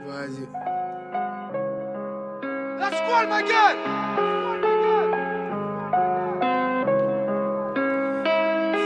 Vas-y. La squale, ma gueule!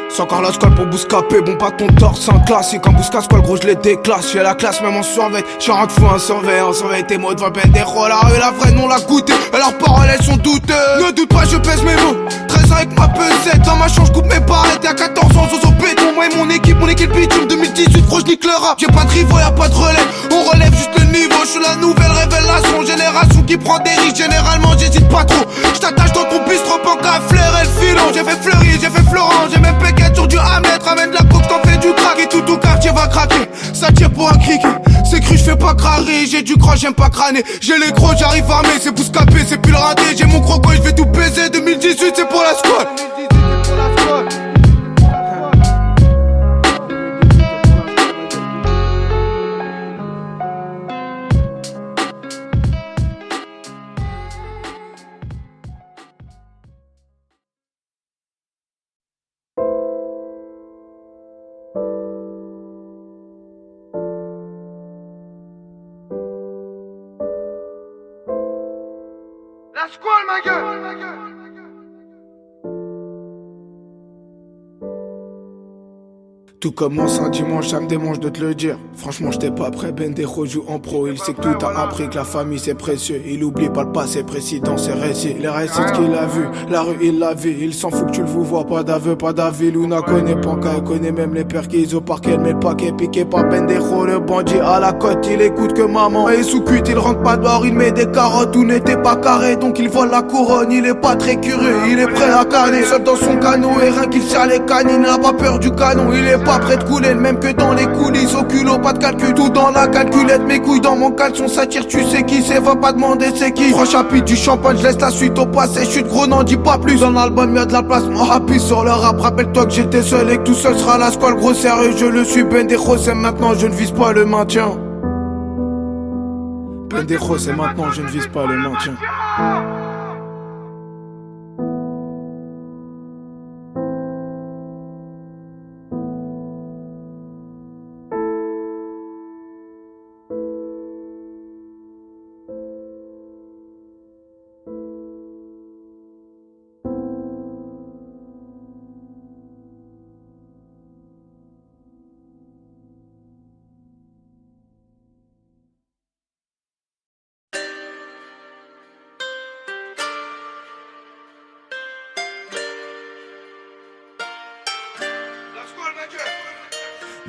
C'est encore la squale pour Bouscapé, bon pas ton torse, c'est un classique. En Bousca squale gros je les déclasse, j'suis à la classe même en surveille. J'suis un fou, un surveille tes mots devant Pendejo. La rue la vraie non l'a goûté, et leurs paroles elles sont douteuses. Ne doute pas je pèse mes mots, 13 ans avec ma pesette. Dans ma chambre j'coupe mes barrettes, et à 14 ans zozo béton. Moi et mon équipe bitume 2018 gros j'nique le rap. J'ai pas de rivaux, y'a pas de relève, on relève juste le niveau. J'suis la nouvelle révélation, génération qui prend des risques. Généralement j'hésite pas trop, j't'attache dans ton bistrot pour qu'à flairer le filon. J'ai fait Fleury, j'ai fait Florent, j'ai même péqué sur du Hamlet, ramène de la coke, t'en fais du crack. Et tout quartier va craquer, ça tire pour un criquet. C'est cru, j'fais pas crarer, j'ai du croc, j'aime pas crâner. J'ai les crocs, j'arrive armé, c'est Bouscapé, c'est plus le raté. J'ai mon croco, j'vais tout baiser, 2018 c'est pour la squad. La squale, ma gueule! Tout commence un dimanche, ça me démange de te le dire. Franchement j'étais pas prêt, Bendejo joue en pro. Il sait que tout a appris, que la famille c'est précieux. Il oublie pas le passé précis dans ses récits. Les récits qu'il a vu, la rue il l'a vu. Il s'en fout que tu le vois, pas d'aveu, pas d'avis. Luna connaît Panka, elle connaît même les pères qu'ils au parquet. Elle met le paquet piqué par Bendejo, le bandit à la côte. Il écoute que maman est sous cuite, il rentre pas dehors. Il met des carottes, tout n'était pas carré. Donc il vole la couronne, il est pas très curieux. Il est prêt à canner, seul dans son canot. Et rien qu'il serre les canines, il n'a pas peur du canon. Il est pas prêt de couler, le même que dans les coulisses. Au culot, pas de calcul, tout dans la calculette. Mes couilles dans mon caleçon, ça tire, tu sais qui c'est, va pas demander c'est qui. 3 chapitres du champagne, je laisse la suite au passé. Chute gros, n'en dis pas plus. Dans l'album, y'a de la place, mon happy sur le rap. Rappelle-toi que j'étais seul et que tout seul sera la squale. Gros sérieux, je le suis, Bendejo, c'est maintenant, je ne vise pas le maintien. Bendejo, c'est maintenant, je ne vise pas le maintien.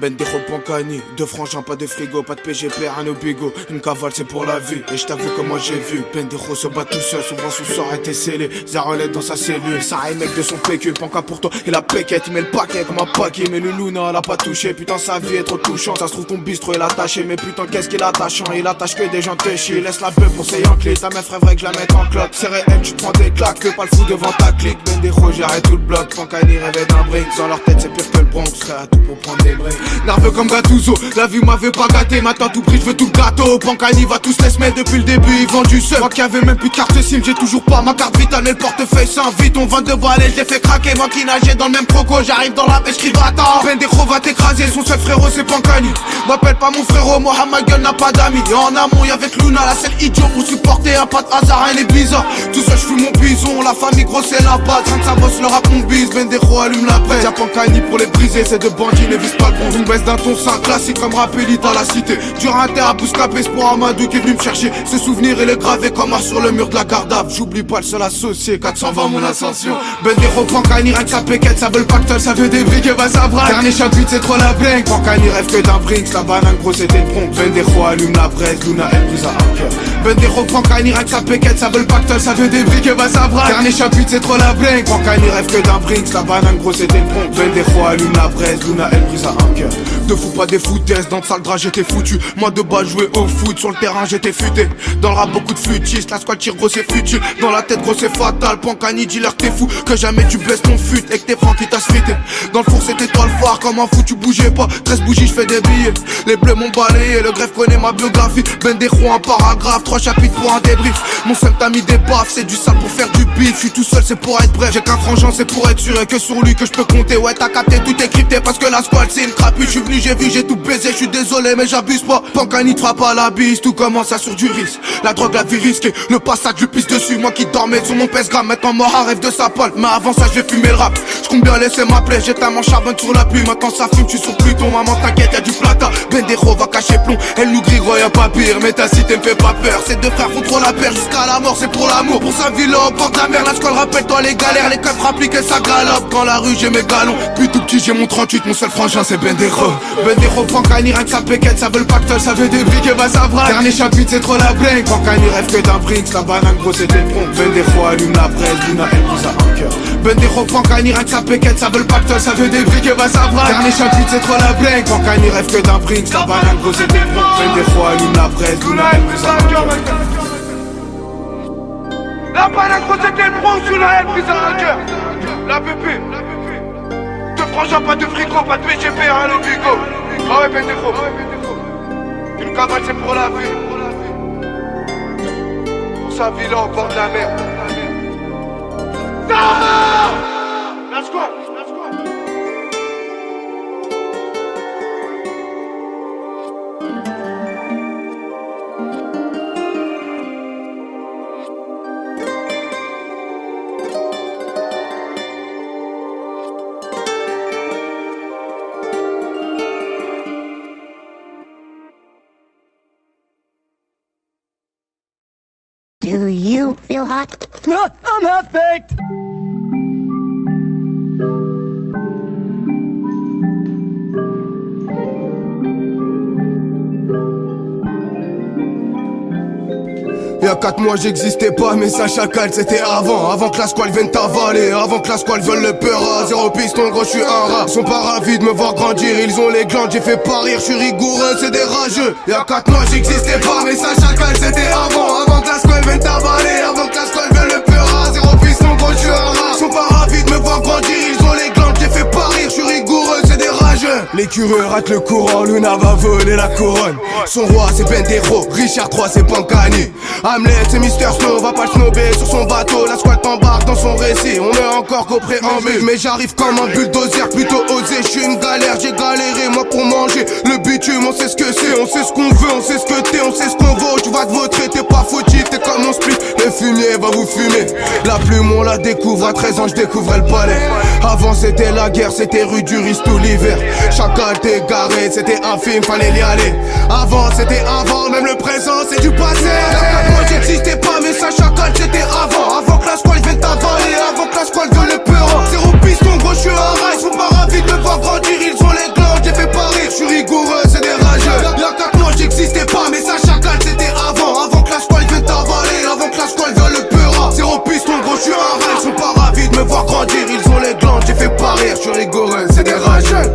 Bendejo Pancani, 2 frangins, pas de frigo, pas de PGP, rien au bigot. Une cavale c'est pour la vie, et je t'avoue que moi j'ai vu Bendejo se bat tout seul, souvent son sort était scellé. Zarolette dans sa cellule, ça mec de son PQ. Panka pour toi, et la péquette, il met le paquet comme un paquet. Mais le Luna l'a pas touché, putain sa vie est trop touchante. Ça se trouve ton bistrot est attaché, mais putain qu'est-ce qu'il est attachant. Il attache que des gens téchis, laisse la beuh pour ses Yankees. Ta meuf rêverait que je la mette en cloque. C'est réel, tu te prends des claques, que pas le fou devant ta clique. Bendejo j'arrête tout le bloc, Pancani rêvait d'un brick. Dans leur tête c'est pire que le Bronx, serait à tout pour prendre des breaks. Comme Gattuso, la vie m'avait pas gâté, maintenant tout prix, je veux tout le gâteau. Pancani va tous les semaines depuis le début, ils vendent du seul. Moi qui avais même plus de carte SIM, j'ai toujours pas ma carte vitale, mais le portefeuille s'invite. On 22 balles et je l'ai fait craquer, moi qui nageais dans le même croco, j'arrive dans la pêche qui va attendre. Bendejo va t'écraser, son seul frérot c'est Pancani. M'appelle pas mon frérot, moi à ma gueule n'a pas d'amis. Et en amont y'a avec Luna, la seule idiot pour supporter un pas de hasard, elle est bizarre. Tout seul j'fuis mon bison, la famille grosse c'est la base. Rien que ça bosse le rap mon bise, Bendejo allume la presse. Y'a Pancani pour les briser, c'est de bandits, ne vise pas le bon. Une baisse d'un ton ça classique comme Rappeli dans la cité. Du rater à Bouscapé, c'est pour Amadou qui est venu me chercher. Ce souvenir il est gravé comme art sur le mur de la Gardave. J'oublie pas le seul associé, 420 mon ascension. Bendejo Pancani, rien que sa péquette, ça veut le pactole, ça veut des briques et bah ça braque. Dernier chapitre c'est trop la blank. Pancani rêve que d'un Brinks, la banane gros c'était le Bronx. Bendejo allume la braise, Luna elle brise à un cœur. Bendejo Pancani, rien que sa péquette, ça veut le pactole, ça veut des briques et bah ça braque. Dernier chapitre c'est trop la blank. Pancani rêve que d'un Brinks, la banane gros c'était le Bronx. Bendejo allume la braise, Luna elle brise à un cœur. Ne fous pas des foutaises, dans le sale drap j'étais foutu. Moi de bas jouer au foot, sur le terrain j'étais futé. Dans le rap beaucoup de futistes, la squad tire gros c'est futile. Dans la tête gros c'est fatal, Pancani dis-leur que t'es fou. Que jamais tu baisses ton fut et que t'es franc qui t'a suité. Dans le four c'était toi le phare, comme un fou tu bougeais pas. 13 bougies j'fais des billets, les bleus m'ont balayé. Le greffe connaît ma biographie, Bendejo un paragraphe. 3 chapitres pour un débrief, mon seul t'a mis des baffes. C'est du sale pour faire du bif, j'suis tout seul c'est pour être bref. J'ai qu'un frangin c'est pour être sûr et que sur lui que je peux compter. Ouais t'as capté tout est crypté parce que la squad c'est une trappe. depuis je suis venu j'ai vu j'ai tout baisé. Je suis désolé mais j'abuse pas. Pancani te frappe à la bise. Tout commence à sur du risque. La drogue la vie risquée. Le passage je pisse dessus. Moi qui dormais sur mon pèse-gramme. Maintenant mort un rêve de sa polle. Mais avant ça je vais fumer le rap. Je compte bien laisser m'appeler. J'ai tellement charbonne sur la pluie. Maintenant ça fume, je suis sur Pluton. Maman t'inquiète y'a du plata. Bendejo va cacher plomb. Elle nous grille y'a pas pire. Mais ta cité me fait pas peur. Ces deux frères font trop la paire. Jusqu'à la mort c'est pour l'amour. Pour sa ville au bord de la mer. La squale rappelle-toi les galères. Les coffres appliqués ça galope. Dans la rue j'ai mes galons. Puis tout petit j'ai mon 38. Mon seul frangin c'est Bendejo. Bendejo Pancani rien que sa péquette. Ça veut le pactole. Ça veut des briques et bah ça vrac. Dernier chapitre c'est trop la blingue. Pancani rêve que d'un Brinks. La banane gros c'était le front. Bendejo allume la braise. Luna elle pousse à un cœur. Bendejo Pancani rien que sa péquette. Ça veut le pactole. Ça veut des briques et bah ça vrac. Dernier chapitre c'est trop la blingue. Pancani rêve que d'un Brinks. La banane gros c'était le front. Bendejo allume la braise. Luna elle pousse à un cœur. La banane gros c'était le bronze, sous la haine prise à un cœur. La pépé. Te frangin, pas de frigo, pas de PGP, hein le bigo. Ah ouais Bendejo. Une cavale c'est pour la vie. Pour sa villa au bord de la mer. Let's go. Do you feel hot? No, I'm half baked. Y'a 4 mois j'existais pas mais ça chacal c'était avant que la squale vienne t'avaler. Avant que la squale veuille le peur. Zéro piston gros je suis un rat. Ils sont pas ravis de me voir grandir. Ils ont les glandes j'ai fait pas rire. Je suis rigoureux c'est des rageux. Y'a 4 mois j'existais pas mais ça chacal c'était avant que la squale vienne t'avaler. Avant que la squale veuille le peur. Zéro piston gros je suis un rat. Ils sont pas ravis de me voir grandir. Ils ont les glandes j'ai fait pas rire. Je suis rigoureux c'est des rageux. Les curieux ratent le courant. Luna va voler la couronne. Son roi c'est Bendejo. Richard III c'est Pancani. Hamlet c'est Mister Snow, va pas le snobber sur son bateau. La squale t'embarque dans son récit. On est encore qu'au préambule. Mais j'arrive comme un bulldozer, plutôt osé. J'suis une galère, j'ai galéré moi pour manger. Le bitume, on sait ce que c'est, on sait ce qu'on veut, on sait ce que t'es, on sait ce qu'on vaut. Tu vas te vautrer, t'es pas fautif, t'es comme mon split. Le fumier va vous fumer. La plume on la découvre, à 13 ans j'découvrais le palais. Avant c'était la guerre, c'était rue du Riz tout l'hiver. Chacal t'es garé, c'était un film, fallait y aller. Avant c'était avant, même le présent c'est du passé. Moi j'existais pas mais ça chacal c'était avant que la squale vienne t'avaler, avant que la squale veuille le peur. Zéro piston gros je suis un rat. Ils sont pas ravis de me voir grandir. Ils ont les glandes, j'ai fait pas rire. Je suis rigoureux c'est des rageux. Y'a 4 mois j'existais pas mais ça chacal c'était avant que la squale vienne t'avaler, avant que la squale veuille le peur. Zéro piston gros je suis un rat. Ils sont pas ravis de me voir grandir. Ils ont les glandes, j'ai fait pas rire. Je suis rigoureux c'est des rageux.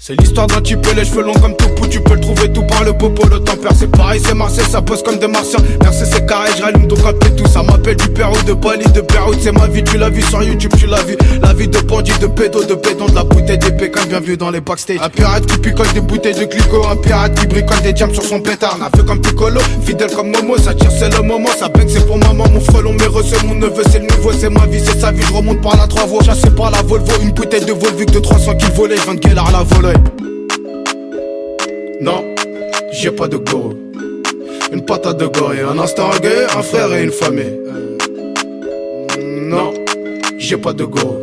C'est l'histoire d'un type et les cheveux longs comme tout pou. Tu peux le trouver tout par le popo, le tempère c'est pareil, c'est Marseille, ça pose comme des martiens. Merci c'est carré, je rallume donc un peu tout. Ça m'appelle du Pérou, de Bali, de Beyrouth. C'est ma vie, tu l'as vu sur YouTube, tu l'as vu. La vie de bandit, de pédo, de béton, de la bouteille d'épée quand bien vu dans les backstage. Un pirate qui picole des bouteilles de clico. Un pirate qui bricole des diams sur son pétard. On a fait comme Piccolo, fidèle comme Momo. Ça tire c'est le moment, ça baigne c'est pour maman. Mon frelon, mes receux, mon neveu c'est le nouveau. C'est ma vie, c'est sa vie, je remonte par la 3 voies. Chassé par la Volvo, une bouteille de Volvic de 300 qui volait. 20 guélards à la volée. Non, j'ai pas de go. Une patate de gorille, un instant gay, un frère et une famille. Non, j'ai pas de go.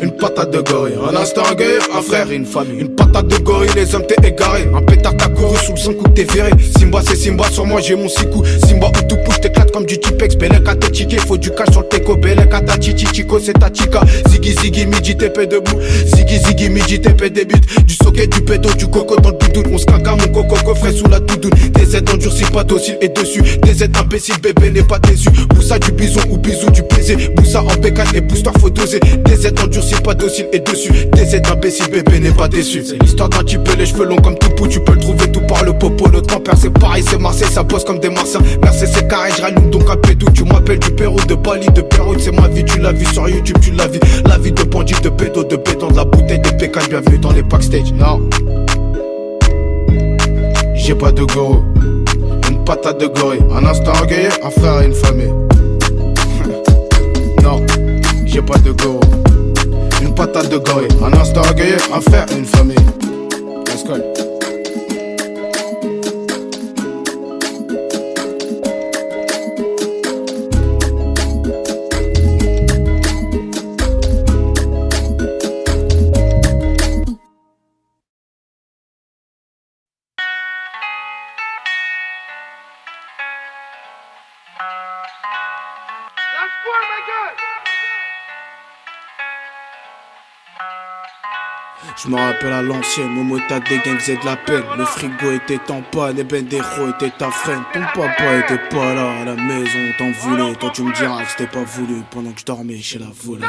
une patate de gorille. Un instant un guerrier, un frère et une famille. Une patate de gorille, les hommes t'es égaré. Un pétard t'as couru sous le 5 coups t'es viré. Simba c'est Simba, sur moi j'ai mon 6 coups. Simba ou tout pouce, t'éclates comme du Tipex. Belek à te chiquer, faut du cash sur le teco. Belek à ta chichi, chico c'est ta chica. Ziggy ziggy, midi t'épée debout. Ziggy ziggy, midi t'épée débute. Du socket, du pédo, du coco dans le doudoune. On se caca, mon coco coffret sous la doudoune. Des aides endurcies, pas docile et dessus. Des aides imbéciles, bébé n'est pas déçu. Boussa du bison ou bisou du baiser. Boussa en bécane, les boosters faut doser. Des aides endurcies, pas docile et dessus. Des aides imbéciles, bébé n'est pas déçu. C'est l'histoire d'un type, les cheveux longs comme tout pou. Tu peux le trouver tout par le popo. Le grand-père c'est pareil, c'est Marseille, ça bosse comme des Martiens. Merci c'est carré, je rallume donc un pétou. Tu m'appelles du Pérou, de Bali, de Pérou. C'est ma vie, tu l'as vu sur YouTube, tu l'as vu. La vie de bandit, de pédo, de béton, de la bouteille, des pécanes. Bienvenue dans les backstage. Non, j'ai pas de goro. Une patate de gorille, un instant orgueilleux, un frère et une famille. Non, j'ai pas de goro. Une patate de gorille, un instant orgueilleux, un frère et une famille. Let's go. Je me rappelle à l'ancienne, Momo t'as des gangs faisaient de la peine. Le frigo était en panne et Bendero était ta freine. Ton papa était pas là à la maison, t'en voulais. Toi tu me diras que c'était pas voulu pendant que je dormais chez la volée.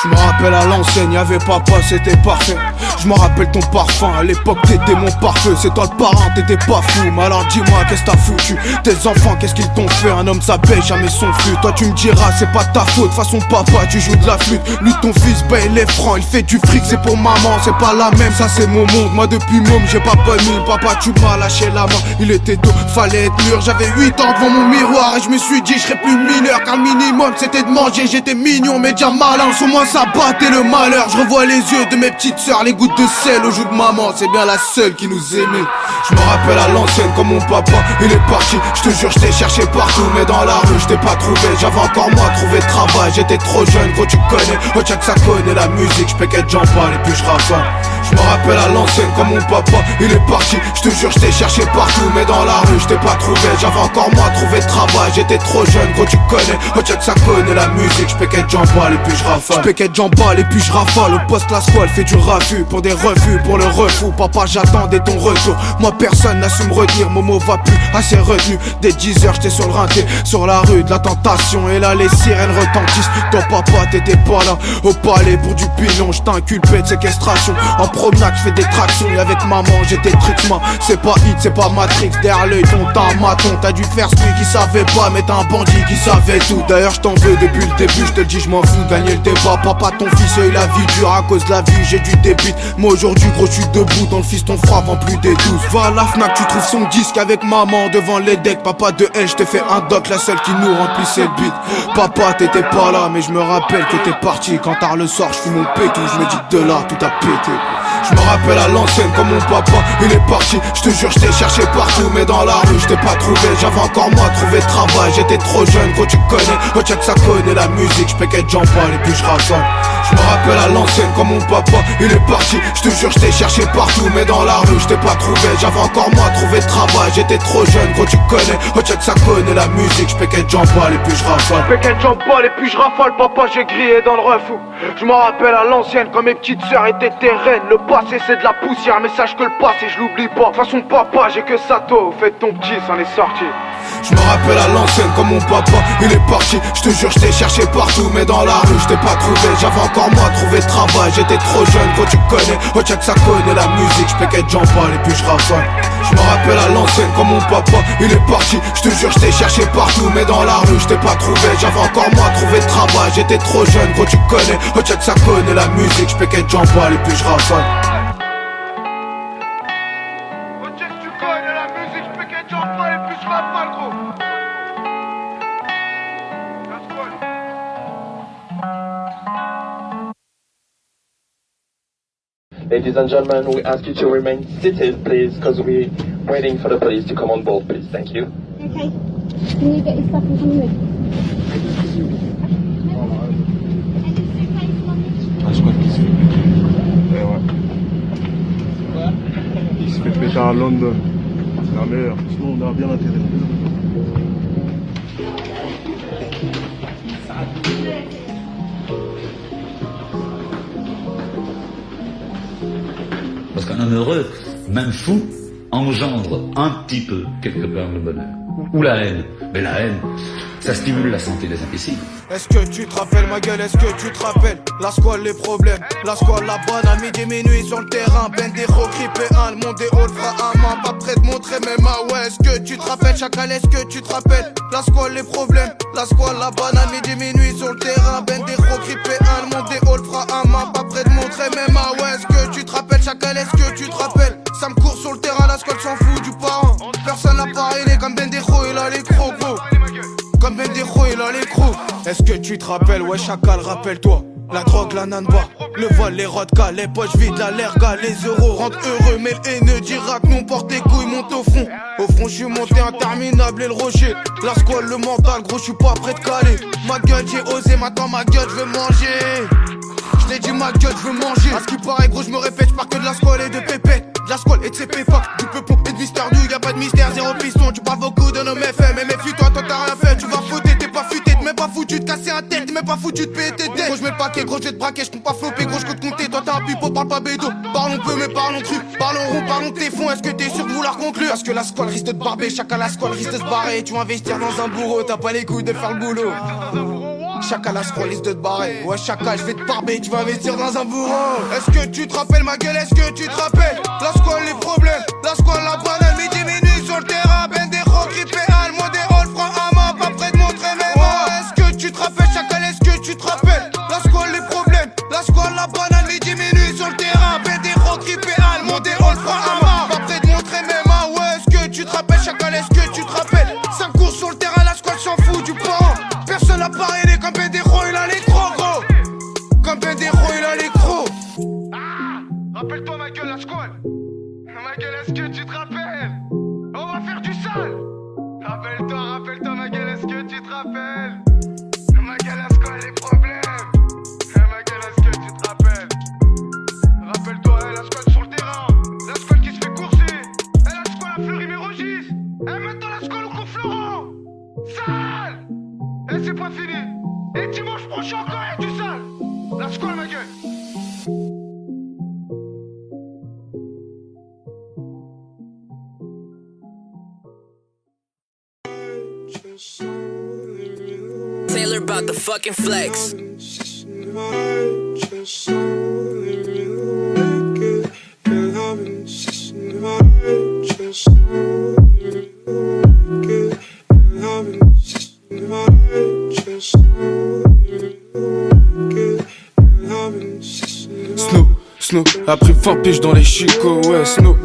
Je me rappelle à l'ancienne, y'avait papa, c'était parfait. Je me rappelle ton parfum, à l'époque t'étais mon pare-feu. C'est toi le parrain, t'étais pas fou. Mais alors dis-moi qu'est-ce que t'as foutu. Tes enfants qu'est-ce qu'ils t'ont fait. Un homme ça paye jamais son flux. Toi tu me diras c'est pas ta faute. Façon papa tu joues de la flûte. Lui ton fils paye les francs. Il fait du fric c'est pour maman. C'est pas la même, ça c'est mon monde. Moi depuis môme j'ai pas bonne mine. Papa tu m'as lâché la main. Il était tôt, fallait être mûr. J'avais 8 ans devant mon miroir. Et je me suis dit je serais plus mineur. Car le minimum c'était de manger. J'étais mignon mais déjà malin. Sur moi ça battait le malheur. Je revois les yeux de mes petites sœurs. Les gouttes de sel au joue de maman. C'est bien la seule qui nous aimait. Je me rappelle à l'ancienne comme mon papa. Il est parti, je te jure je t'ai cherché partout. Mais dans la rue je t'ai pas trouvé. J'avais encore moi trouvé de travail. J'étais trop jeune gros tu connais. Oh tiens que ça connaît la musique. Je péquais de jambes et puis je rafale. Je me rappelle à l'ancienne comme mon papa. Il est parti, je te jure je t'ai cherché partout. Mais dans la rue je t'ai pas trouvé. J'avais encore moi trouvé de travail. J'étais trop jeune gros tu connais. Oh tiens que ça connaît la musique. Je péquais de jambes et puis je rafale. Je péquais de jambes et puis je rafale. Au poste la squale fait du refus. Pour des refus, pour le refou. Papa j'attendais ton retour. Moi personne n'a su me retenir. Momo va plus assez retenu. Dès 10h j'étais sur le rinté. Sur la rue de la tentation. Et là les sirènes retentissent. Ton papa t'étais pas là. Au palais pour du pilon. J't'ai inculpé de séquestration. En promenade j'fais des tractions. Et avec maman j'étais trixement. C'est pas hit, c'est pas Matrix. Derrière l'œil ton t'as un maton. T'as dû faire celui qui savait pas. Mais t'as un bandit qui savait tout. D'ailleurs j't'en veux depuis le début. J'te le dis j'm'en fous. Gagner le débat. Papa ton fils il a vie dure. À cause de la vie j'ai du débit. Moi aujourd'hui gros j'suis debout. Dans le fils ton frappe en plus des 12. Va à la Fnac tu trouves son disque avec maman devant les decks. Papa de elle j't'ai fait un doc. La seule qui nous remplissait le beat. Papa t'étais pas là mais je me rappelle que t'es parti. Quand tard le soir j'fume mon pétou. Je me dis que de là tout a pété. Je me rappelle à l'ancienne comme mon papa. Il est parti, je te jure je t'ai cherché partout. Mais dans la rue je t'ai pas trouvé. J'avais encore moi trouvé de travail. J'étais trop jeune gros tu connais. Oh tiens que ça connaît la musique. Je péquais de jambes et puis je rafale. Je me rappelle à l'ancienne comme mon papa. Il est parti, je te jure je t'ai cherché partout. Mais dans la rue je t'ai pas trouvé. J'avais encore moi trouvé de travail. J'étais trop jeune gros tu connais. Oh tiens que ça connaît la musique. Je péquais de jambes et puis je rafale. Je péquais de jambes et puis je rafale. Papa j'ai grillé dans le refou. Je me rappelle à l'ancienne quand mes petites sœurs étaient tes reines. Le passé c'est de la poussière mais sache que le passé je l'oublie pas. De toute façon papa j'ai que Sato. Fais ton petit s'en est sorti. Je me rappelle à l'ancienne comme mon papa. Il est parti, je te jure je t'ai cherché partout. Mais dans la rue je t'ai pas trouvé. J'avais encore moi trouvé de travail. J'étais trop jeune gros tu connais. Oh tiens que ça connaît la musique. Je péquais de jambes et puis je rafale. Je me rappelle à l'ancienne comme mon papa. Il est parti, je te jure je t'ai cherché partout. Mais dans la rue je t'ai pas trouvé. J'avais encore moi trouvé de travail. J'étais trop jeune gros tu connais. Oh tiens que ça connaît la musique. Je péquais de jambes et puis je rafale. Oh tiens que tu connais la musique. Je péquais de jambes et puis je rafale gros. Ladies and gentlemen, we ask you to remain seated, please, because we're waiting for the police to come on board, please. Thank you. Okay. Can you get your stuff and come with? Acho que Il se fait péter à London. C'est la meilleure. Sinon, on a bien intérêt. Parce qu'un homme heureux, même fou, engendre un petit peu, quelque part, le bonheur. Ou la haine. Mais la haine, ça stimule la santé des imbéciles. Est-ce que tu te rappelles ma gueule, est-ce que tu te rappelles la squale, les problèmes, la squale, la banane, midi, minuit sur le terrain, Bendero, Crippé 1, le monde est haut, le fera un main, pas prêt de montrer mes mains, ouais, est-ce que tu te rappelles, chacal, est-ce que tu te rappelles la squale, les problèmes, la squale, la banane, midi, minuit sur le terrain, Bendero, Crippé 1, le monde est haut, le fera un main, pas prêt de montrer mes mains, ouais, est-ce que tu te rappelles, chacal, est-ce que tu te rappelles, ça me court sur le terrain, la squale s'en fout du parent, personne n'a parlé comme Bendero, il a les crocos. Comme Bendero, il a les crocs. Est-ce que tu te rappelles, ouais chacal, rappelle-toi. La drogue, la nanba, le vol, les rodkas, les poches vides, la lerga, les euros rendent heureux. Mais le haineux d'Irak, nous porte des couilles, monte au front. Au front, je suis monté interminable et le rocher. La squale, le mental, gros, je suis pas prêt de caler. Ma gueule, j'ai osé, maintenant ma gueule, je veux manger. Je t'ai dit ma gueule, je veux manger. À ce qui paraît, gros, je me répète, je pars que de la squale et de pépette. De la squale et de ses pépas, du peupon et de Mister Du, y'a pas de mystère, zéro piston. Tu parles beaucoup de nos méfaits, mais méfie-toi, toi t'as rien fait. Tu vas fouter, t'es pas futé, t'es même pas foutu de casser un tête, t'es même pas foutu de payer tes dettes. Gros, je mets le paquet, gros, je vais te braquer, je compte pas flopper, gros, je compte compter. Toi t'as un pipeau, parle pas bédo. Parlons peu, mais parlons cru. Parlons rond, parlons tes fonds. Est-ce que t'es sûr de vouloir conclure? Parce que la squale risque de te barber, chacun la squale risque de se barrer. Tu vas investir dans un bourreau, t'as pas les couilles de faire le boulot. Chacun la squale risque de te barrer. Ouais, chacun, je vais te barber, tu vas investir dans un bourreau. Est-ce que tu te rappelles ma gueule, est-ce que tu te rappelles la squale, les problèmes, la squale, la banane, midi, minuit sur le terrain, Bendero, Crippé 1, le monde est haut, le franc à main, pas prêt de montrer mes mains. Est-ce que tu te rappelles, chacun, est-ce que tu te rappelles la squale, les problèmes, la squale, la banane, midi, minuit sur le terrain, Bendero, Crippé 1, le monde est haut, le franc à main, pas prêt de montrer mes mains. Ouais, est-ce que tu te rappelles, chacun, est-ce que tu te rappelles 5 courses sur le terrain, la squale s'en fout du parent. Personne n'a pas aidé comme Bendero, il a les crocs, gros. Comme Bendero, il a les crocs. Rappelle-toi ma gueule, la squale. Ma gueule, est-ce que tu te rappelles? On va faire du sale. Rappelle-toi ma gueule, est-ce que tu te rappelles? Ma gueule, la squale, les problèmes. Ma gueule, est-ce que tu te rappelles? Rappelle-toi, la squale sur le terrain. La squale qui se fait courser. La squale à Fleury-Mérogis. Maintenant la squale au Conflorent. Sale. Et c'est pas fini. Et dimanche prochain encore, y'a du sale. La squale, ma gueule. Taylor about the fucking flex. Snow a pris 20 piges dans les chicots, ouais Snow,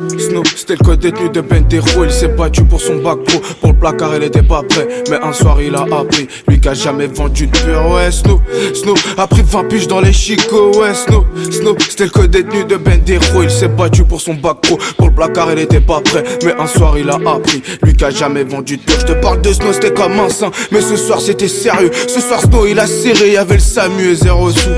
c'était le code détenu de Bendero. Il s'est battu pour son bac pro, pour le placard il était pas prêt. Mais un soir il a appris, lui qui a jamais vendu de pur, ouais Snow a pris 20 piges dans les chicots, ouais Snow, c'était le code détenu de Bendero. Il s'est battu pour son bac pro, pour le placard il était pas prêt. Mais un soir il a appris, lui qui a jamais vendu de pur. Je te parle de Snow, c'était comme un saint, mais ce soir c'était sérieux. Ce soir Snow il a serré, y'avait le SAMU et 0 sous.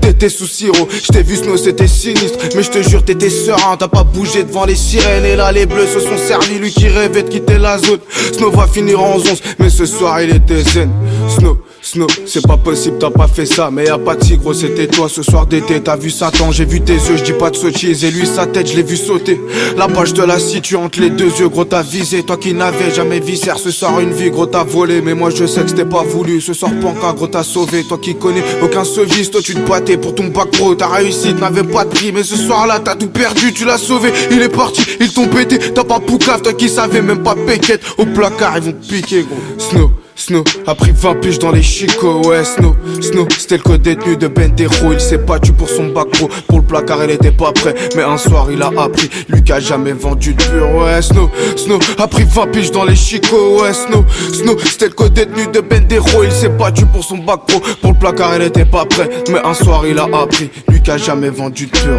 T'étais sous sirop, j't'ai vu Snow c'était sinistre. Mais je te jure t'étais serein, t'as pas bougé devant les sirènes. Et là les bleus se sont servis, lui qui rêvait de quitter la zone. Snow va finir en 11, mais ce soir il était zen. Snow, c'est pas possible, t'as pas fait ça. Mais y'a pas de si gros, c'était toi ce soir d'été. T'as vu Satan, j'ai vu tes yeux, j'dis pas de sottise. Et lui sa tête, je l'ai vu sauter. La page de la situe entre les deux yeux, gros t'as visé. Toi qui n'avais jamais viscère, ce soir une vie, gros t'as volé. Mais moi je sais que c'était pas voulu, ce soir Panka, gros t'as sauvé. Toi qui connais aucun sauviste, toi tu te battais pour ton bac pro. Ta réussite n'avait pas de prix, mais ce soir là t'as tout perdu, tu l'as sauvé. Il est parti, ils t'ont pété, t'as pas poucave. Toi qui savais même pas péquette, au placard ils vont te piquer gros. Snow a pris 20 piges dans les chicots, ouais Snow, c'était le code détenu de Bendero. Il s'est battu pour son bac pro, pour le placard il était pas prêt. Mais un soir il a appris, lui qui a jamais vendu de pur, ouais Snow a pris 20 piges dans les chicots, ouais Snow, c'était le code détenu de Bendero. Il s'est battu pour son bac pro, pour le placard il était pas prêt. Mais un soir il a appris, lui qui a jamais vendu de pur.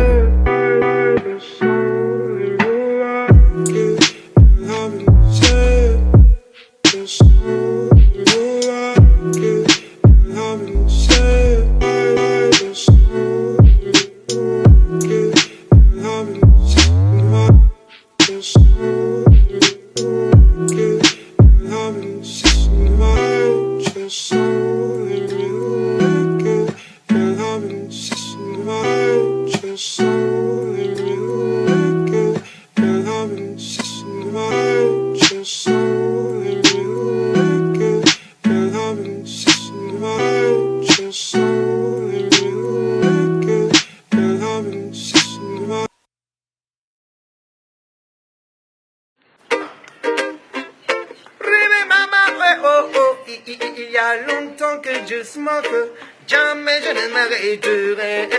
il y a longtemps que je smoke, jamais je ne m'arrêterai.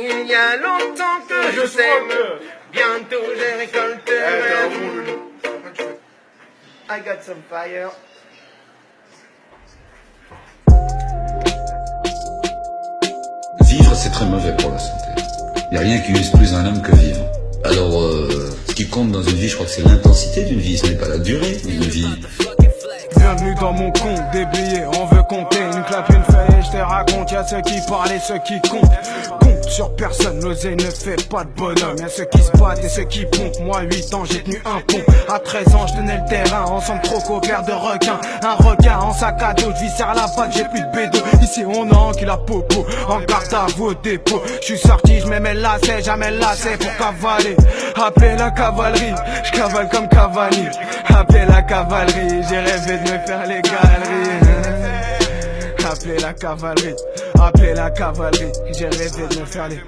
Il y a longtemps que je sème, bientôt je récolterai. I got some fire. Vivre, c'est très mauvais pour la santé. Il n'y a rien qui use plus un homme que vivre. Alors, ce qui compte dans une vie, je crois que c'est l'intensité d'une vie, ce n'est pas la durée d'une vie. Bienvenue dans mon compte, des billets, on veut compter. Une clap, une feuille, je te raconte, y'a ceux qui parlent et ceux qui comptent. Compte sur personne, l'oseille ne fait pas de bonhomme. Y'a ceux qui se battent et ceux qui pompent. Moi, 8 ans, j'ai tenu un pont. À 13 ans, je tenais le terrain, ensemble trop paire de requins. Un requin en sac à dos, je vis serre la patte, j'ai plus de B2. Ici, on encule la popo, en garde à vous au dépôt. Je suis sorti, je mets mes lacets, jamais lacets pour cavaler. Appelez la cavalerie, je cavale comme Cavani. Appelez la cavalerie, j'ai rêvé de me faire les galeries. Appelez la cavalerie, appelez la cavalerie, j'ai rêvé de me faire les...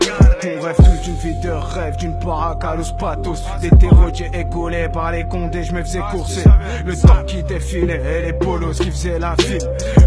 On rêve toute une vie de rêve, d'une baraque à Los Patos. Des terrotiers écoulés par les condés, je me faisais courser. Le temps qui défilait et les polos qui faisaient la file.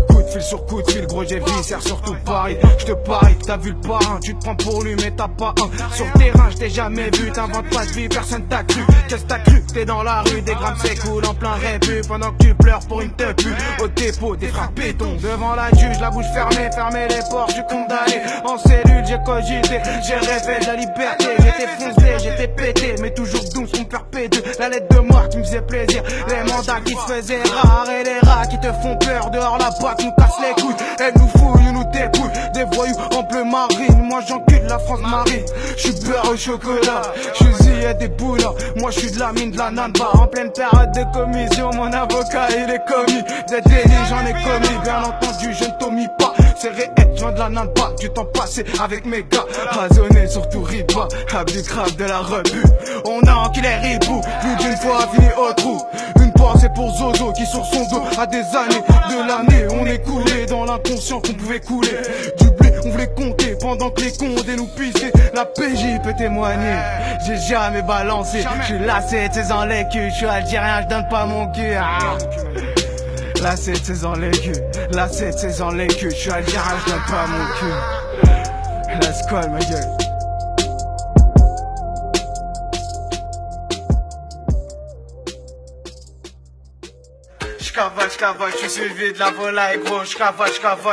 Coup de fil sur coup de fil, gros j'ai viscère sur tout Paris. Je te parie, t'as vu le parrain, tu te prends pour lui mais t'as pas un. Sur le terrain je t'ai jamais vu, t'inventes pas de vie, personne t'a cru. Qu'est-ce t'as cru? T'es dans la rue, des grammes s'écoulent en plein rébut. Pendant que tu pleures pour une tepu, au dépôt des frappes béton. Devant la juge, la bouche fermée, fermez les portes, je suis condamné. En cellule j'ai cogité, j'ai rêvé de la liberté. J'étais foncé, j'étais pété, mais toujours doux pour me faire péter. La lettre de mort qui me faisait plaisir, les mandats qui se faisaient rares. Et les rats qui te font peur, dehors la boîte nous casse les couilles. Elle nous fouille, nous dépouille, des voyous en bleu marine. Moi j'encule la France marine, je suis beurre au chocolat. Je suis des boules, moi je suis de la mine de la Nanba. En pleine période de commission, mon avocat il est commis. Des délits j'en ai commis, bien entendu je ne t'omis pas. C'est réel, je viens de la Nanba, du temps passé avec mes gars. Raisonné surtout Riba, Abdu Crave de la rebut. On a enculé Ribou, plus d'une fois fini au trou. Une pensée pour Zozo qui sur son dos a des années de l'année. On est coulé dans l'inconscient qu'on pouvait couler. Du blé on voulait compter pendant que les condés nous pissaient. La PJ peut témoigner, j'ai jamais balancé. Je suis lassé de ces en les culs, je suis algérien, je donne pas mon cul. Lassé de ces en les culs, lassé de ces en les culs, je suis algérien, je donne pas mon cul. Let's go ma gueule. J'cavale, je suis suivi de la volaille, gros, j'cavale,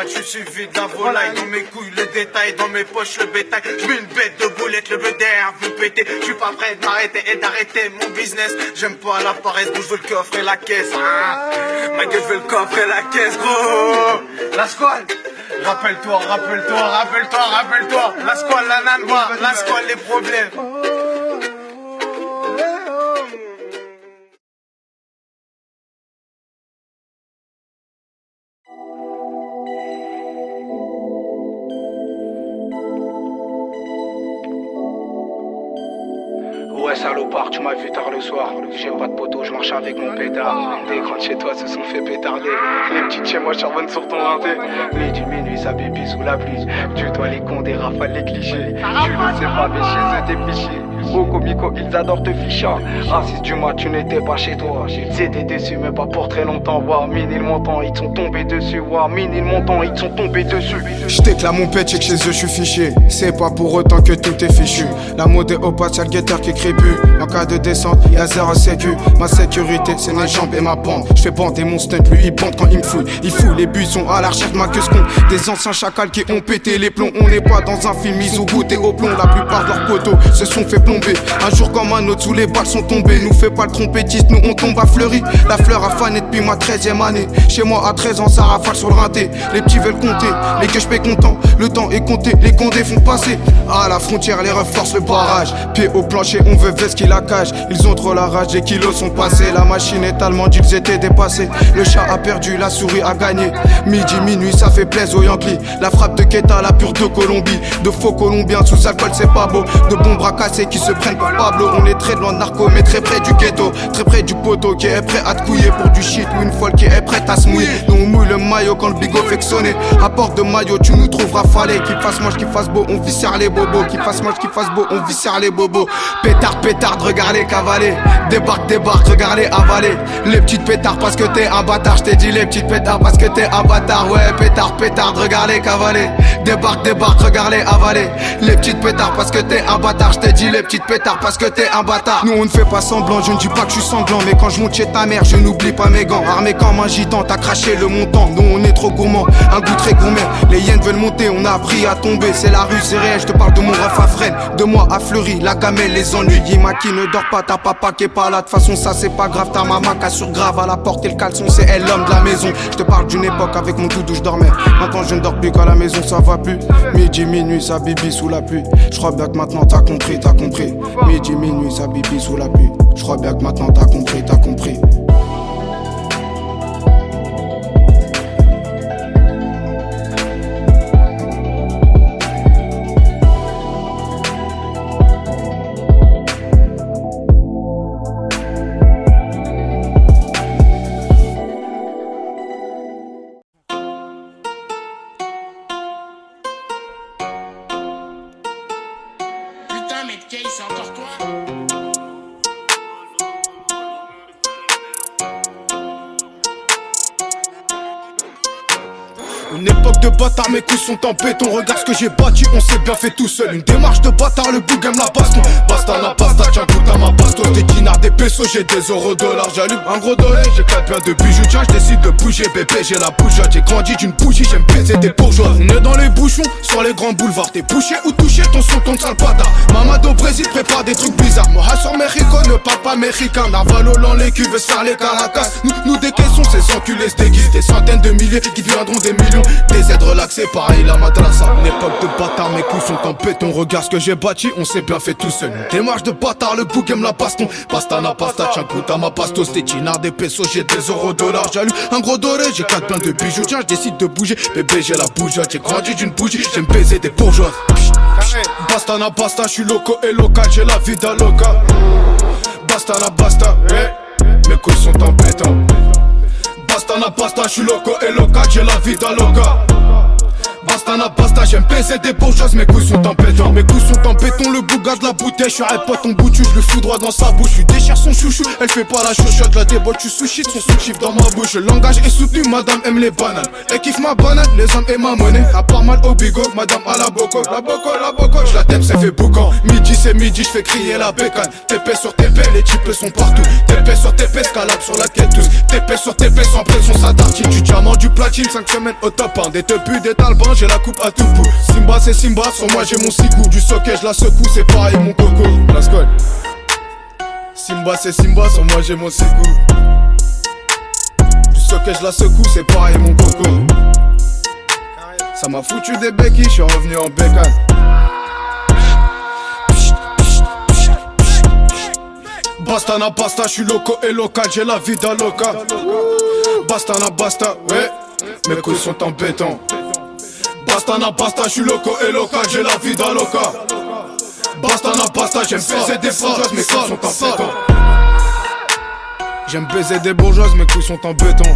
je suis suivi de la volaille. Dans mes couilles, le détail, dans mes poches, le bétail. J'mets une bête de boulette, le bleu derrière, vous péter. J'suis pas prêt de m'arrêter et d'arrêter mon business. J'aime pas la paresse, je veux le coffre et la caisse. Ma gueule, je veux le coffre et la caisse, gros. La squale, rappelle-toi. La squale, la nanba, la squale, les problèmes. Ouais salopard, tu m'as vu tard le soir. J'ai pas de poteau, je marche avec mon pétard. Des grands chez toi se sont fait pétarder. Les petites chez moi charbonnent sur ton rinté. Midi, minuit, ça bébé sous la pluie. Tu dois les cons, des rafales, les clichés. Tu ne sais pas, mais chez eux t'es fiché. Au comico, ils adorent te ficher. À 6 du mat, tu n'étais pas chez toi. C'était déçu, mais pas pour très longtemps. Voir mine, ils montant, ils sont tombés dessus. Voir mine, ils montant, ils sont tombés dessus. J't'éclate mon pet, que chez eux je suis fiché. C'est pas pour autant que tout est fichu. La mode est opaque, y'a le guetteur qui crée plus. En cas de descente, y'a zéro sécu. Ma sécurité, c'est mes jambes et ma bande. J'fais bander mon stunt, lui il bande quand il me fouille. Il fout les buissons à la recherche de ma queue con. Des anciens chacals qui ont pété les plombs. On n'est pas dans un film, ils ont goûté au plomb. La plupart de leurs poteaux se sont fait plomber. Un jour comme un autre, sous les balles sont tombés. Nous fait pas le trompettiste, nous on tombe à Fleury. La fleur a fané depuis ma 13e année. Chez moi à 13 ans, ça rafale sur le rinté. Les petits veulent compter, les que j'paie content. Le temps est compté, les condés font passer. À la frontière, les reforcent le barrage. Pied au plancher, on veut vesquer la cage. Ils ont trop la rage, les kilos sont passés. La machine est allemande, ils étaient dépassés. Le chat a perdu, la souris a gagné. Midi, minuit, ça fait plaisir aux Yankees. La frappe de Keta, la pure de Colombie. De faux colombiens sous alcool, c'est pas beau. De bons bras cassés qui se prennent pour Pablo. On est très loin de narco, mais très près du ghetto. Très près du poteau qui est prêt à te couiller pour du chien. shit ou une folle qui est prête à se mouiller. Nous on mouille le maillot quand le bigot fait que sonner. À bord de maillot tu nous trouveras fallé. Qu'il fasse moche, qu'il fasse beau, on viscère les bobos. Qu'il fasse moche, qu'il fasse beau, on viscère les bobos. Pétard, pétard, regarde les cavalets. Débarque, débarque, regarde les avaler. Les petites pétards parce que t'es un bâtard. Je t'ai dit les petites pétards parce que t'es un bâtard. Ouais, pétard, pétard, regarde les cavalets. Débarque, débarque, regarde les avaler. Les petites pétards parce que t'es un bâtard. Je t'ai dit les petites pétards parce que t'es un bâtard. Nous on ne fait pas semblant, je ne dis pas que je suis sanglant. Mais quand je monte chez ta mère, je n'oublie pas mes gants. Armé comme un gitan, t'as craché le montant. Nous on est trop gourmand, un goût très gourmet. Les hyènes veulent monter, on a appris à tomber. C'est la rue, c'est réel, je te parle de mon ref à Fresnes. De moi à Fleury, la gamelle, les ennuis. Yimaki ne dort pas, ta papa qui est pas là. De toute façon ça c'est pas grave, ta maman qui sur grave à la porte et le caleçon, c'est elle l'homme de la maison. Je te parle d'une époque avec mon doudou je dormais. Maintenant je ne dors plus qu'à la maison, ça va plus. Midi, minuit, ça bibi sous la pluie. Je crois bien que maintenant t'as compris, t'as compris. Midi, minuit, ça bibi sous la pluie. Je crois bien que maintenant t'as compris, t'as compris. Une époque de bâtard, mes couilles sont en béton. Regarde ce que j'ai bâti, on s'est bien fait tout seul. Une démarche de bâtard, le bougam la baston. Basta la pasta, tiens goûte à ma bastos. Des dinars, des pesos, j'ai des euros dollars. J'allume un gros dollar, j'ai 4 paires de bijoux. Tiens, je décide de bouger, bébé, j'ai la bougeotte. J'ai grandi d'une bougie, j'aime baiser des bourgeois. On est dans les bouchons, sur les grands boulevards. T'es bouché ou touché, ton son tombe sale bâtard. Mamad au Brésil prépare des trucs bizarres. Moha sur Mexico, ne parle pas mexicain. Navalolan, les cuves, faire les caracas. Nous des caissons, ces enculés se déguisent. Des centaines de milliers qui deviendront des millions. Des aides relaxées, pareil la madrasa. Une époque de bâtard, mes couilles sont en béton. Regarde ce que j'ai bâti, on s'est bien fait tout seul. Une démarche de bâtard, le bouc aime la baston. Pasta na pasta, tiens goûte à ma pastos. Des dinars, des pesos, j'ai des euros dollars. J'allume un gros doré, j'ai 4 pains de bijoux. Tiens, je décide de bouger, bébé, j'ai la bougeotte. J'ai grandi d'une bougie, j'aime baiser des bourgeois. Basta na basta, j'suis loco et local, j'ai la vida loca. Basta na basta, mes couilles sont en béton. Basta na basta, j'suis loco et local, j'ai la vida loca. Basta na basta, j'aime baiser des bourgeoises, mes couilles sont en béton. Mes couilles sont en béton, le bouga de la bouteille. J'suis un pote en boutu, j'le fous droit dans sa bouche. J'lui déchire son chouchou, elle fait pas la chouchotte. La débolle, tu sushi, son sous-chiffre dans ma bouche. Le langage est soutenu, madame aime les bananes. Elle kiffe ma banane, les hommes et ma monnaie. À part mal au bigot, madame à la boco. La boco, j'la t'aime, ça fait boucan. Midi c'est midi, j'fais crier la bécane. TP sur TP, les types sont partout. TP sur TP, escalade sur la quête tous. TP sur TP, sans pression, ça tartine. Du diamant, du platine, 5 semaines au top 1. Des tepus, des talbans, j'ai la coupe à tout bout. Simba c'est Simba, sur moi j'ai mon cigou. Du socket je la secoue, c'est pareil mon coco. La scolle. Simba c'est Simba, sur moi j'ai mon cigou. Du socket je la secoue, c'est pareil mon coco. Ça m'a foutu des béquilles, je suis revenu en bécane. Basta na basta, j'suis loco et local, j'ai la vida loca. Basta na basta, ouais, mes couilles sont en béton. Basta na basta, j'suis loco et local, j'ai la vida loca. Basta na basta, j'aime baiser des bourgeoises, mes couilles sont en béton. J'aime baiser des bourgeoises, mes couilles sont en béton.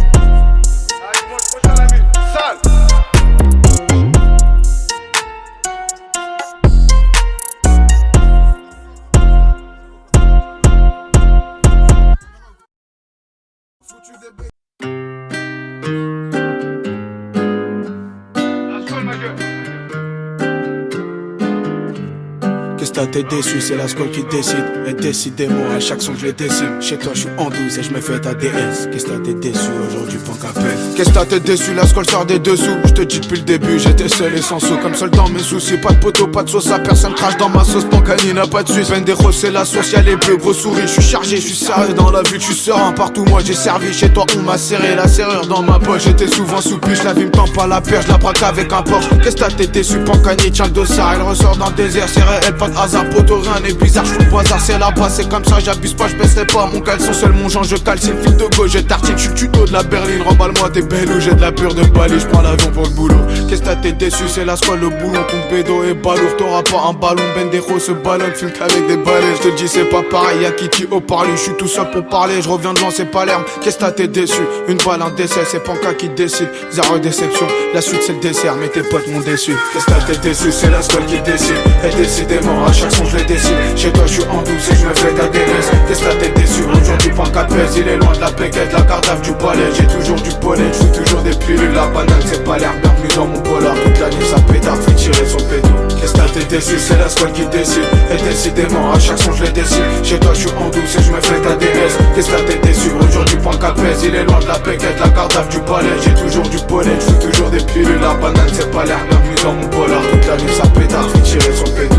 Qu'est-ce que t'es déçu, c'est la scolle qui décide. Et décidément, à chaque son je les décime. Chez toi je suis en douce et je me fais ta DS. Qu'est-ce que t'es déçu aujourd'hui, pan café. Qu'est-ce que t'es déçu, la scolle sort des dessous. Je te dis depuis le début, j'étais seul et sans sous. Comme seul dans mes soucis, pas de poteau, pas de sauce. À personne crache dans ma sauce, Pancani n'a pas de suisse. Pendejo c'est la sauce, y'a les bleus, gros souris. Je suis chargé, je suis sérieux dans la vie, je suis serein. Partout moi j'ai servi, chez toi on m'a serré. La serrure dans ma poche, j'étais souvent sous piche. La vie me tend pas la perche, la braque avec un Porsche. Qu'est-ce que t'es déçu, Pancani, tiens le dossard. Elle ressort dans le désert, c'est réel, pas de hasard. hasard, poto, rien n'est bizarre. J'fous le bazar, c'est là-bas, c'est comme ça, j'abuse pas, j'baisserai pas mon caleçon, seul mon genre, je calcine, fil de gauche, j'ai tartine, j'suis le tuto de la berline, remballe-moi tes belles ou j'ai de la pure de Bali, j'prends l'avion pour le boulot. Qu'est-ce que t'es déçu, c'est la squale, le boulon, ton pédo est balourd, t'auras pas un ballon, Bendejo se ballonne, filme qu'avec des balais, j'te dis c'est pas pareil, y'a Kitty au parler, j'suis tout seul pour parler, j'reviens de lancer Palerme, qu'est-ce que t'es déçu, une balle, un décès, c'est Panka qui décide, zéro déception, la suite c'est le dessert, mais tes potes m'ont déçu. Qu'est-ce que t'es déçu, c'est la squale qui décide, et décidément à chaque son je les décide, chez toi j'suis en douce et j'me fais ta délaisse. Qu'est-ce que t'es déçu, aujourd'hui Panka pèse, il est loin de la péquette, la cardave du palais, j'ai toujours du pollen, j'fous toujours des pilules, la banane c'est pas l'air, bienvenue dans mon polar, toute la nuit ça pétard, fait tirer son pédo. Qu'est-ce que t'es déçu, c'est la squale qui décide, et décidément à chaque son je les décide, chez toi j'suis en douce et j'me fais ta délaisse. Qu'est-ce que t'es déçu, aujourd'hui Panka pèse, il est loin de la péquette, la cardave du palais, j'ai toujours du pollen, j'fous toujours des pilules, la banane c'est pas l'air, bienvenue dans mon polar, toute la nuit ça pétard, fait tirer son pédo.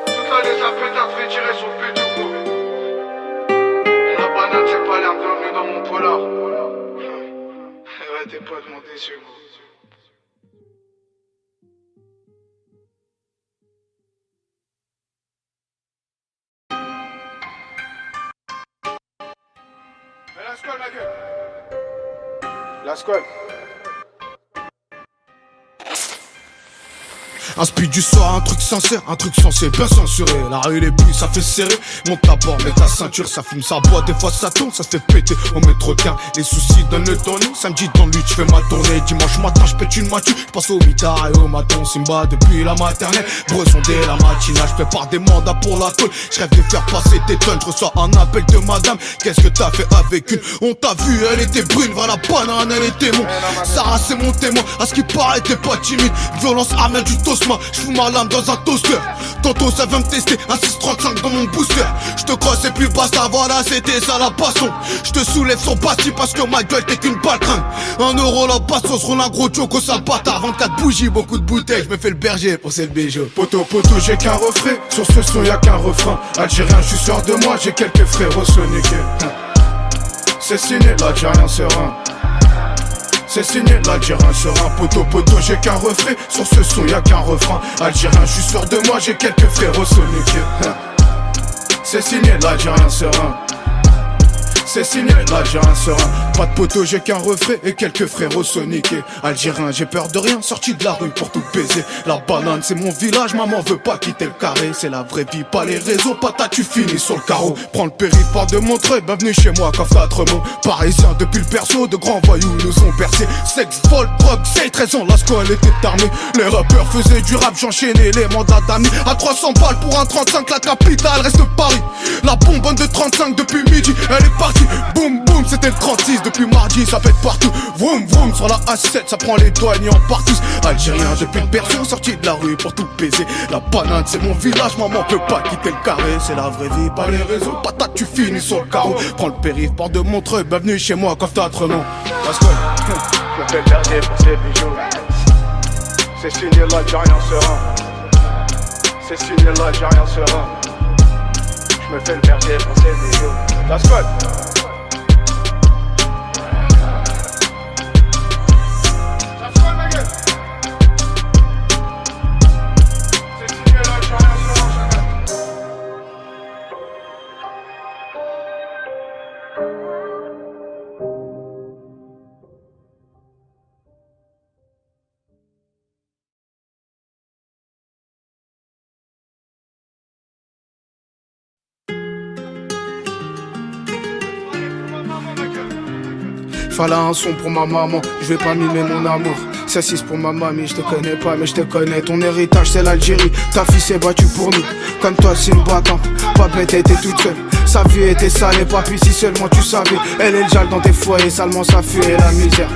Toute l'année ça pétard, fait tirer son pédo. La banane c'est pas l'air, bienvenue dans mon polar. Ouais, tes potes m'ont déçu. La squale, ma gueule. La squale. Un speed du soir, un truc sincère, un truc censé bien censuré. La rue les pluies, ça fait serrer. Monte ta porte, mets ta ceinture, ça fume, ça boit. Des fois ça tourne, ça se fait péter au métro quin. Les soucis donnent le tournis. Samedi dans le lit, je fais ma tournée. Dimanche matin, je pète une mature. Je passe au mitard et au maton. Simba depuis la maternelle. Bresson dès la matinale, je prépare des mandats pour la tôle. Je rêve de faire passer des tonnes. Je reçois un appel de madame. Qu'est-ce que t'as fait avec une? On t'a vu, elle était brune. Va la banane, elle était mon. Sarah, c'est mon témoin. À ce qui paraît, t'es pas timide. Violence, amène du tosma. J'fous ma lame dans un toaster. Tantôt ça vient me tester. Un 635 dans mon booster. J'te crois c'est plus basta. Voilà c'était ça la passion. J'te soulève sur Bastille parce que ma gueule t'es qu'une baltringue. 1 euro la passion. Roule un gros choco sale bâtard. 24 bougies, beaucoup de bouteilles. J'me fais le berger pour cette bijou. Poto poto j'ai qu'un refrain. Sur ce son y'a qu'un refrain. Algérien j'suis sûr de moi. J'ai quelques frérots soniques. C'est signé l'Algérien serein. C'est signé l'Algérien serein. Poto poto j'ai qu'un refrain. Sur ce son y'a qu'un refrain. Algérien j'suis sûr de moi. J'ai quelques frérots soniques. C'est signé l'Algérien serein. C'est signé l'Algérien serein. Pas de poteau, j'ai qu'un refrain et quelques frérots soniqués. Algérien, j'ai peur de rien, sorti de la rue pour tout baiser. La banane, c'est mon village, maman veut pas quitter le carré. C'est la vraie vie, pas les réseaux, patate, tu finis sur le carreau. Prends le périph' par de Montreuil, bienvenue chez moi, Kafka Tremont. Parisien depuis le perso, de grands voyous nous ont percé. Sexe, vol, drogue, c'est 13 ans, la squale était armée. Les rappeurs faisaient du rap, j'enchaînais les mandats d'amis. À 300 balles pour un 35, la capitale reste Paris. La bonbonne de 35 depuis midi, elle est partie. Boum boum, c'était le 36 depuis mardi, ça pète partout. Vroom vroom, sur la A7, ça prend les douaniers en partous. Algérien depuis le perso, sorti de la rue pour tout baiser. La banane c'est mon village, maman peut pas quitter le carré. C'est la vraie vie, pas les réseaux, patate tu finis sur le carreau. Prends le périph', porte de Montreuil, bienvenue chez moi, Kafka Tremont. La squale, je me fais le berger pour ces bijoux. C'est signé l'Algérien serein. C'est signé l'Algérien serein. Je me fais le berger pour ces bijoux. La squale. Fallait un son pour ma maman, je vais pas mimer mon amour. C'est 6 pour ma mamie, je te connais pas mais je te connais. Ton héritage c'est l'Algérie, ta fille s'est battue pour nous. Comme toi c'est une battant, pas bête était toute seule. Sa vie était salée, papy si seulement tu savais. Elle est le jal dans tes foyers, salement ça fuit la misère.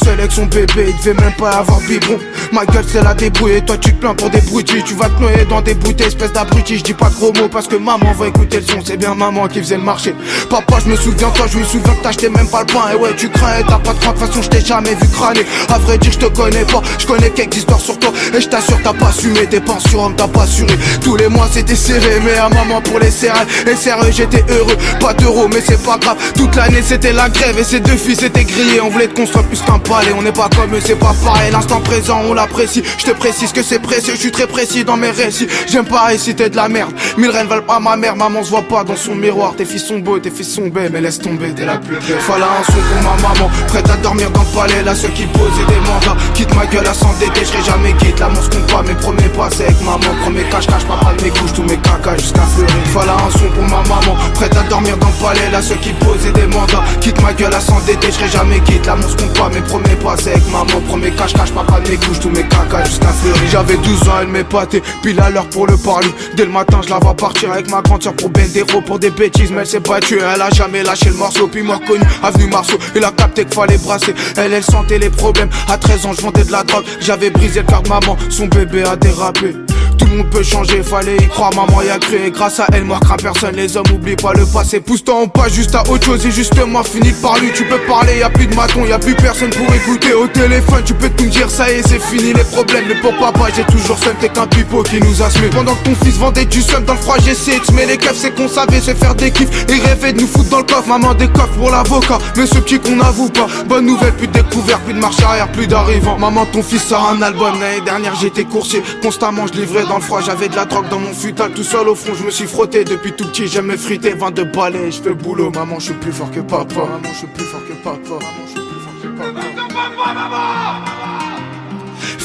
Seul avec son bébé, il devait même pas avoir biberon. Ma gueule c'est la débrouille et toi tu te plains pour des bruitis. Tu vas te noyer dans des bouteilles, espèce d'abruti. Je dis pas de gros mots parce que maman va écouter le son. C'est bien maman qui faisait le marché. Papa je me souviens, toi je me souviens que t'achetais même pas le pain. Et ouais tu crains et t'as pas de crainte, de toute façon je t'ai jamais vu crâner. À vrai dire je te connais pas, je connais quelques histoires sur toi. Et je t'assure t'as pas assumé tes pensions, t'as pas assuré. Tous les mois c'était serré, mais à maman pour les céréales. Et sérieux j'étais heureux, pas d'euros mais c'est pas grave. Toute l'année c'était la grève et ces deux filles étaient grillées. On voulait te construire plus qu'un palais, on n'est pas comme eux, c'est pas pareil. L'instant présent on l'apprécie, je te précise que c'est précieux. Je suis très précis dans mes récits, j'aime pas réciter de la merde. 1000 reines valent pas ma mère, maman se voit pas dans son miroir. Tes fils sont beaux, tes fils sont belles, mais laisse tomber, t'es la plus belle. Fallait un son pour ma maman, prête à dormir dans le palais. Là ceux qui posaient des mandats, quitte ma gueule à s'endetter, je serai jamais quitte. L'amour se compte pas, mes premiers pas c'est avec maman. Premier cache-cache, papa de mes couches, tous mes cacas jusqu'à fleurir. Fallait un son pour ma maman, prête à dormir dans le palais. Là ceux qui posaient des mandats, quitte ma gueule à s'endetter, je serai jamais quitte. L'amour se compte pas, mes premiers pas c'est avec maman. Premier cache-cache, papa de mes couches, tous mes cacas jusqu'à fleurir. J'avais 12 ans, elle m'épatait, pile à l'heure pour le parler. Dès le matin je la vois partir avec ma grande soeur pour Bendero pour des bêtises. Mais elle s'est battue, elle a jamais lâché le morceau. Puis moi reconnu, avenue Marceau, il a capté qu'il fallait brasser. Elle sentait les problèmes, à 13 ans je vendais de la drogue. J'avais brisé le cœur de maman, son bébé a dérapé. Tout le monde peut changer, fallait y croire, maman y a cru. Et grâce à elle, moi crains personne, les hommes oublient pas le passé. Pousse-toi en pas juste à autre chose et justement fini par lui. Tu peux parler, y'a plus de maton, y'a plus personne pour écouter. Au téléphone tu peux tout me dire, ça y est c'est fini les problèmes. Mais pour papa j'ai toujours seul, t'es qu'un pipeau qui nous a semé. Pendant que ton fils vendait du seum dans le froid, j'ai essayé de semer les keufs. C'est qu'on savait se faire des kiffs et rêver de nous foutre dans le coffre. Maman des coffres pour l'avocat, mais ce petit qu'on avoue pas. Bonne nouvelle, plus de découvert, plus de marche arrière, plus d'arrivant. Maman ton fils sort un album, l'année dernière j'étais coursier. Constamment je livrais dans le froid, j'avais de la drogue dans mon futal. Tout seul au fond je me suis frotté, depuis tout petit j'aime me friter. 22 balais, je fais le boulot, maman je suis plus fort que papa. Maman je suis plus fort que papa. Maman je suis plus fort que papa.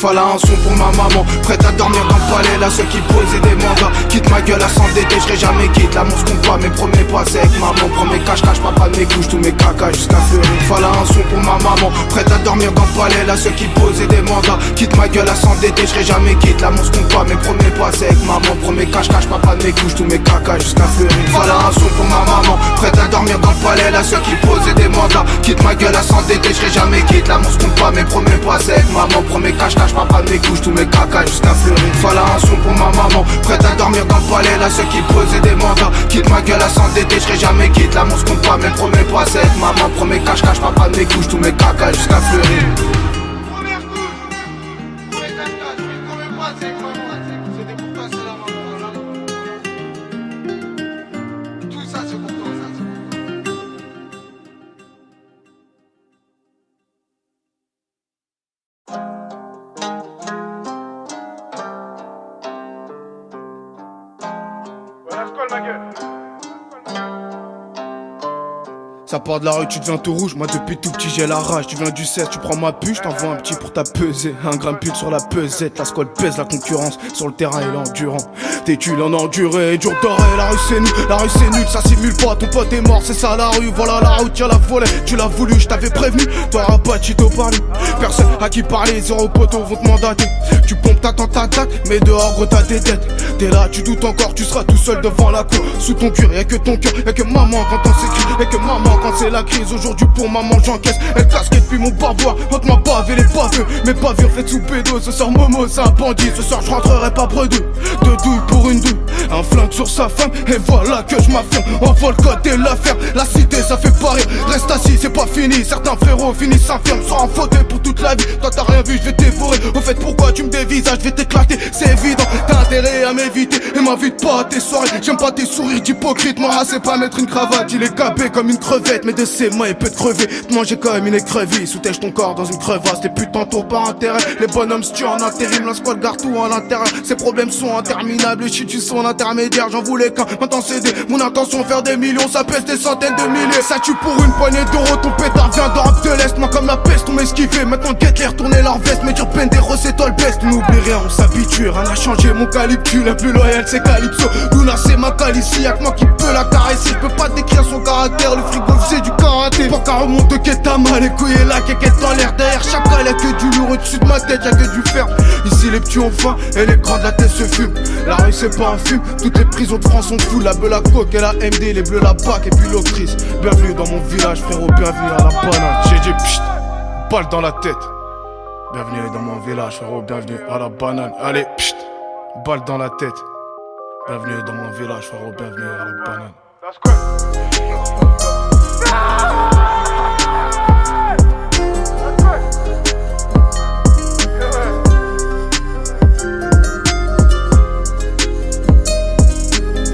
Fallait un son pour ma maman, prête à dormir dans le palais. Là ceux qui posaient des mandats, quitte ma gueule à s'endetter, je serai jamais quitte. L'amour se compte pas, mes premiers pas c'est avec maman. Premier cache-cache, papa de mes couches, tous mes cacas jusqu'à fleurir. Fallait un son pour ma maman, prête à dormir dans le palais. Là ceux qui posaient des mandats, quitte ma gueule à s'endetter, je serai jamais quitte. L'amour se compte pas, mes premiers pas c'est avec maman. Premier cache-cache, papa de mes couches, tous mes cacas jusqu'à fleurir. Fallait un son pour ma maman, prête à dormir dans le palais. Là ceux qui posaient des mandats, quitte ma gueule à s'endetter, je serai jamais quitte. L'amour se compte pas, mes premiers pas c'est avec maman. Premier cache-cache, papa de mes couches, tous mes cacas jusqu'à fleurir. Fallait un son pour ma maman, prête à dormir dans le palais. Là ceux qui posaient des mandats, quitte ma gueule à s'endetter, je serai jamais quitte. L'amour se compte pas, mes premiers pas c'est avec maman. Premier cache-cache, papa de mes couches, tous mes cacas jusqu'à fleurir. Première couche, pour les cache-cache, mes premiers pas c'est avec maman. C'était pour toi, c'est la maman. Tout ça c'est pour toi, ça c'est pour toi. Ça part de la rue, tu deviens tout rouge. Moi depuis tout petit j'ai la rage. Tu viens du 16, tu prends ma puce, t'envoies un petit pour ta pesée. Un gramme pile sur la pesette, la squad pèse la concurrence. Sur le terrain il est endurant. T'es-tu l'en enduré, dur doré, la rue c'est nul, la rue c'est nul, ça simule pas. Ton pote est mort, c'est ça la rue. Voilà la route, y'a la volée. Tu l'as voulu, je t'avais prévenu. T'auras pas de chito parlé. Personne à qui parler, zéro poteau vont te mandater. Tu pompes, t'attends ta tac, mais dehors gros t'as tes têtes. T'es là, tu doutes encore, tu seras tout seul devant la cour. Sous ton cuir, y'a que ton cœur, y'a que maman quand on s'écrit, y'a que maman quand c'est la crise. Aujourd'hui pour maman j'encaisse, elle casquette puis mon bavoir. Entre ma bave et les baveux, mes bavures faites sous pédo. Ce soir Momo c'est un bandit, ce soir je rentrerai pas bredeux. Deux douilles pour une douille, un flingue sur sa femme. Et voilà que je m'affirme, envoie le code et l'affaire. La cité ça fait pas rire, reste assis c'est pas fini. Certains frérots finissent s'infirment, sont en fauteuil pour toute la vie. Toi t'as rien vu, je vais t'évorer. Au fait pourquoi tu me dévisages, je vais t'éclater. C'est évident, t'as intérêt à m'éviter. Et m'invite pas à tes soirées, j'aime pas tes sourires d'hypocrite. Moi c'est pas mettre une cravate, il est capé comme une crevette. Mais de ses mains il peut te crever, te manger comme une écrevisse. Sous-tèche ton corps dans une crevasse, tes putains tours par intérêt. Les bonhommes se tuent en intérim, la squad garde tout à l'intérieur. Ces problèmes sont interminables, shit tu son intermédiaire. J'en voulais qu'un, maintenant c'est des. Mon intention faire des millions, ça pèse des centaines de milliers. Ça tue pour une poignée d'euros, ton pétard vient d'Europe de l'Est. Moi comme la peste, on m'esquivé, maintenant guette les retourner leur veste. Mais tu peine des c'est toi le best. N'oublie rien, on s'habitue, rien n'a changé. Mon calyptu, la plus loyale c'est Calypso. Luna c'est ma calicie, y'a que moi qui peux la caresser. Je peux pas décrire son caractère, le frigo c'est du karaté. Pour qu'un remonte de Ketama, les couilles et la quéquette dans l'air. Derrière chaque balle y'a que du lourd, au-dessus de ma tête y'a que du fer. Ici les petits ont faim et les grands de la tête se fument. La rue c'est pas un film, toutes les prisons de France sont fous. La bleue, la coque et la MD, les bleus, la BAC et puis l'octrice. Bienvenue dans mon village frérot, bienvenue à la banane. J'ai dit pchit, balle dans la tête. Bienvenue dans mon village frérot, bienvenue à la banane. Allez pchit, balle dans la tête. Bienvenue dans mon village frérot, bienvenue à la banane.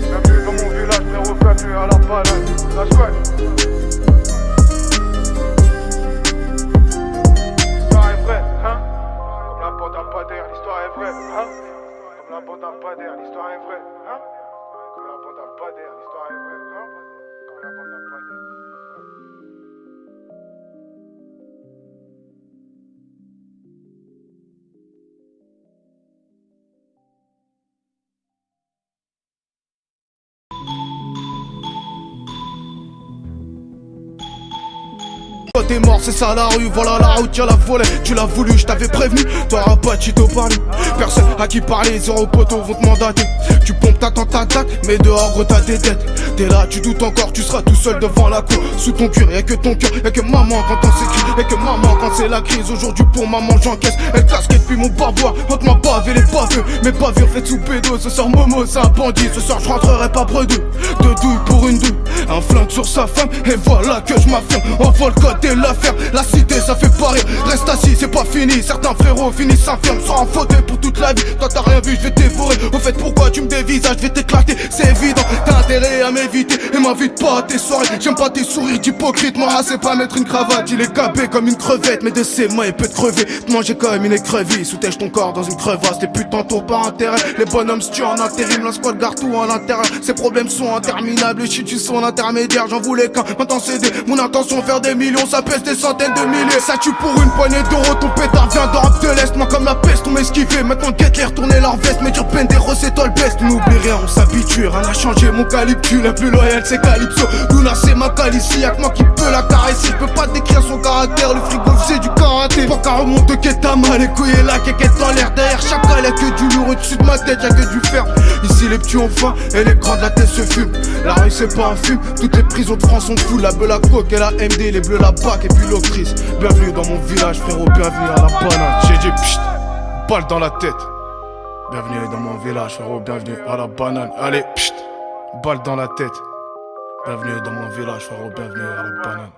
Bienvenue dans mon village frérot, bienvenue à la banane. t'es mort, c'est ça la rue. Voilà la route, y'a la volée. Tu l'as voulu, je t'avais prévenu. T'auras pas de chito parler. Personne à qui parler, zéro poteau vont te mandater. Tu pompes, t'attends ta date, mais dehors gros t'as des dettes. T'es là, tu doutes encore, tu seras tout seul devant la cour. Sous ton cul, y'a que ton cœur, y'a que maman quand on s'écrit. Y'a que maman quand c'est la crise. Aujourd'hui pour maman j'encaisse. Elle casquette puis mon bavoir. Entre ma bave et les baveux. Mes bavures faites sous pédo. Ce soir Momo c'est un bandit. Ce soir je rentrerai pas bredouille. Deux douilles pour une douille. Un flingue sur sa femme. Et voilà que je m'affirme. Envoie le code et l'affaire. La cité ça fait pas rire. Reste assis c'est pas fini. Certains frérots finissent infirmes. Sans en fauteuil pour toute la vie. Toi t'as rien vu je vais t'évorer. Au fait pourquoi tu me dévisages, je vais t'éclater. C'est évident. T'as intérêt à m'éviter. Et m'invite pas à tes soirées. J'aime pas tes sourires d'hypocrite. Moi c'est pas mettre une cravate. Il est capé comme une crevette. Mais de ses mains il peut te crever. Te manger comme une écrevisse. Sous-tèche ton corps dans une crevasse. Tes putains tournent par intérêt. Les bonhommes se tuent en intérim. La squad garde tout en intérieur. Ces problèmes sont interminables. Les shit tu sont en intermédiaire. J'en voulais qu'un. Maintenant c'est des. Mon intention faire des millions. Ça pèse des centaines de milliers. Ça tue pour une poignée d'euros. Ton pétard vient d'Europe de l'Est. Moi comme la peste on m'esquivait. Maintenant guette les retourner leur veste. Mais dur peine des c'est toi le best. N'oublie rien on s'habitue. Rien n'a changé mon calyptu. La plus loyale c'est Calypso. Luna c'est ma calicie. Y'a que moi qui peux la caresser. Je peux pas décrire son caractère. Le frigo faisait du karaté. Pas qu'un remonte de Ketama. Les couilles et la quéquette dans l'air. Derrière chaque balle y'a que du lourd. Au-dessus de ma tête y'a que du fer. Ici les petits ont faim et les grands de la tête se fument. La rue c'est pas un film. Toutes les prisons de France sont fous. La beule la coque et la MD. Les bleus la bac et puis l'octrice. Bienvenue dans mon village frérot. Bienvenue à la banane. J'ai dit pchit. Balle dans la tête. Bienvenue dans mon village frérot. Bienvenue à la banane. Allez pchit. Balle dans la tête. Bienvenue dans mon village frérot. Bienvenue à la banane.